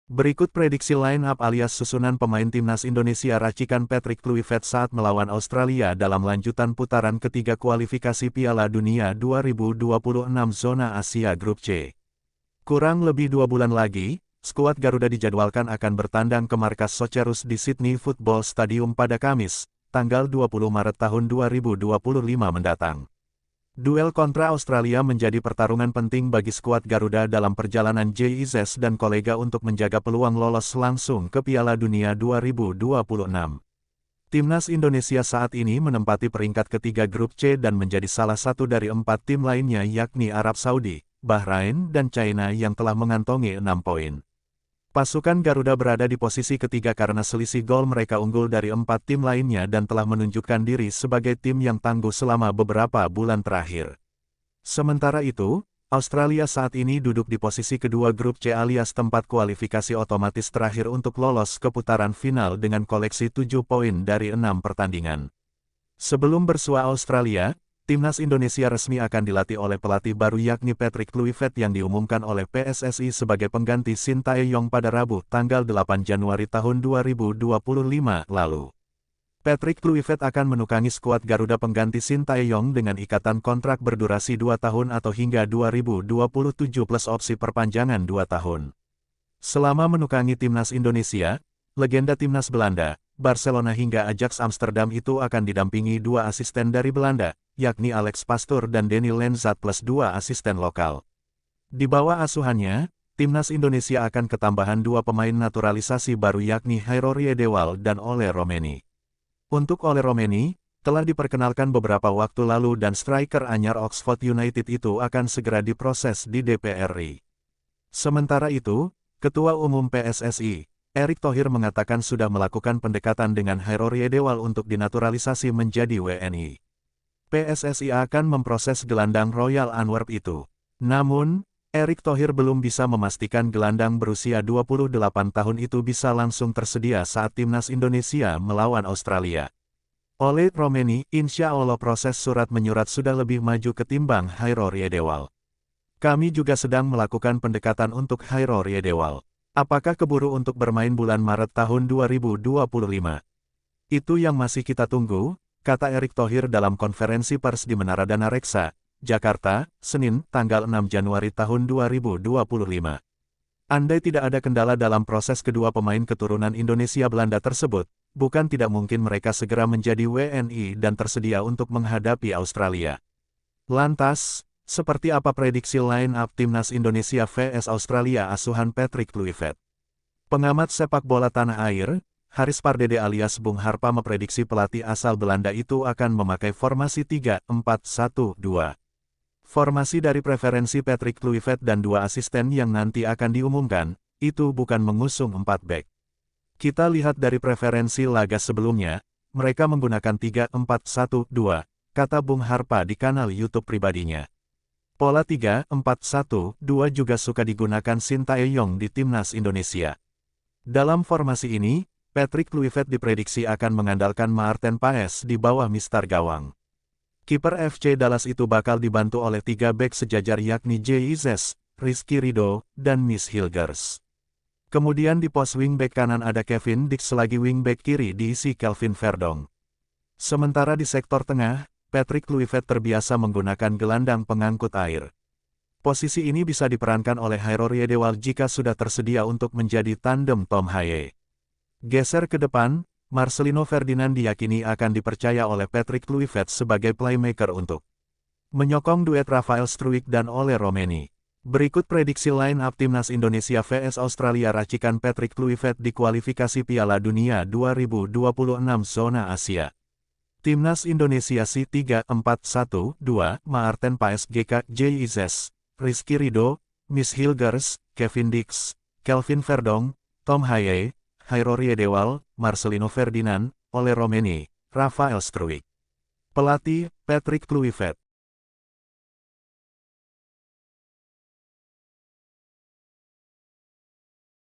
Berikut prediksi line-up alias susunan pemain timnas Indonesia racikan Patrick Kluivert saat melawan Australia dalam lanjutan putaran ketiga kualifikasi Piala Dunia 2026 Zona Asia Grup C. Kurang lebih 2 bulan lagi, skuad Garuda dijadwalkan akan bertandang ke markas Socherus di Sydney Football Stadium pada Kamis, tanggal 20 Maret tahun 2025 mendatang. Duel kontra Australia menjadi pertarungan penting bagi skuad Garuda dalam perjalanan JIZS dan kolega untuk menjaga peluang lolos langsung ke Piala Dunia 2026. Timnas Indonesia saat ini menempati peringkat ketiga Grup C dan menjadi salah satu dari 4 tim lainnya yakni Arab Saudi, Bahrain dan China yang telah mengantongi 6 poin. Pasukan Garuda berada di posisi ketiga karena selisih gol mereka unggul dari 4 tim lainnya dan telah menunjukkan diri sebagai tim yang tangguh selama beberapa bulan terakhir. Sementara itu, Australia saat ini duduk di posisi kedua Grup C alias tempat kualifikasi otomatis terakhir untuk lolos ke putaran final dengan koleksi 7 poin dari 6 pertandingan. Sebelum bersua Australia, Timnas Indonesia resmi akan dilatih oleh pelatih baru yakni Patrick Kluivert yang diumumkan oleh PSSI sebagai pengganti Shin Tae-yong pada Rabu tanggal 8 Januari tahun 2025 lalu. Patrick Kluivert akan menukangi skuad Garuda pengganti Shin Tae-yong dengan ikatan kontrak berdurasi 2 tahun atau hingga 2027 plus opsi perpanjangan 2 tahun. Selama menukangi Timnas Indonesia, legenda Timnas Belanda, Barcelona hingga Ajax Amsterdam itu akan didampingi 2 asisten dari Belanda, yakni Alex Pastoor dan Denny Lenzat plus 2 asisten lokal. Di bawah asuhannya, Timnas Indonesia akan ketambahan 2 pemain naturalisasi baru yakni Hairo Riedewald dan Ole Romeni. Untuk Ole Romeni, telah diperkenalkan beberapa waktu lalu dan striker anyar Oxford United itu akan segera diproses di DPR RI. Sementara itu, Ketua Umum PSSI, Erick Thohir mengatakan sudah melakukan pendekatan dengan Hairo Riedewald untuk dinaturalisasi menjadi WNI. PSSI akan memproses gelandang Royal Antwerp itu. Namun, Erick Thohir belum bisa memastikan gelandang berusia 28 tahun itu bisa langsung tersedia saat Timnas Indonesia melawan Australia. Ole Romeni, insya Allah proses surat menyurat sudah lebih maju ketimbang Hairo Riedewald. Kami juga sedang melakukan pendekatan untuk Hairo Riedewald. Apakah keburu untuk bermain bulan Maret tahun 2025? Itu yang masih kita tunggu, kata Erick Thohir dalam konferensi pers di Menara Dana Reksa, Jakarta, Senin, tanggal 6 Januari tahun 2025. Andai tidak ada kendala dalam proses kedua pemain keturunan Indonesia Belanda tersebut, bukan tidak mungkin mereka segera menjadi WNI dan tersedia untuk menghadapi Australia. Lantas, seperti apa prediksi line-up Timnas Indonesia vs Australia asuhan Patrick Kluivert? Pengamat sepak bola tanah air, Haris Pardede alias Bung Harpa memprediksi pelatih asal Belanda itu akan memakai formasi 3-4-1-2. Formasi dari preferensi Patrick Kluivert dan 2 asisten yang nanti akan diumumkan, itu bukan mengusung 4 bek. Kita lihat dari preferensi laga sebelumnya, mereka menggunakan 3-4-1-2, kata Bung Harpa di kanal YouTube pribadinya. Pola 3-4-1-2 juga suka digunakan Shin Tae-yong di Timnas Indonesia. Dalam formasi ini, Patrick Kluivert diprediksi akan mengandalkan Maarten Paes di bawah mistar gawang. Kiper FC Dallas itu bakal dibantu oleh 3 bek sejajar yakni JIZS, Rizky Ridho, dan Miss Hilgers. Kemudian di pos wingback kanan ada Kevin Dix selagi wingback kiri diisi Kelvin Verdong. Sementara di sektor tengah, Patrick Kluivert terbiasa menggunakan gelandang pengangkut air. Posisi ini bisa diperankan oleh Hairo Riedewald jika sudah tersedia untuk menjadi tandem Tom Haye. Geser ke depan, Marcelino Ferdinand diyakini akan dipercaya oleh Patrick Kluivert sebagai playmaker untuk menyokong duet Rafael Struijk dan Ole Romeni. Berikut prediksi line-up Timnas Indonesia vs Australia racikan Patrick Kluivert di kualifikasi Piala Dunia 2026 Zona Asia. Timnas Indonesia C3-4-1-2, Maarten Paes GK, JIZS, Rizky Ridho, Miss Hilgers, Kevin Dix, Kelvin Verdong, Tom Haye, Hairo Riedewald, Marcelino Ferdinand, Ole Romeni, Rafael Struijk. Pelatih, Patrick Kluivert.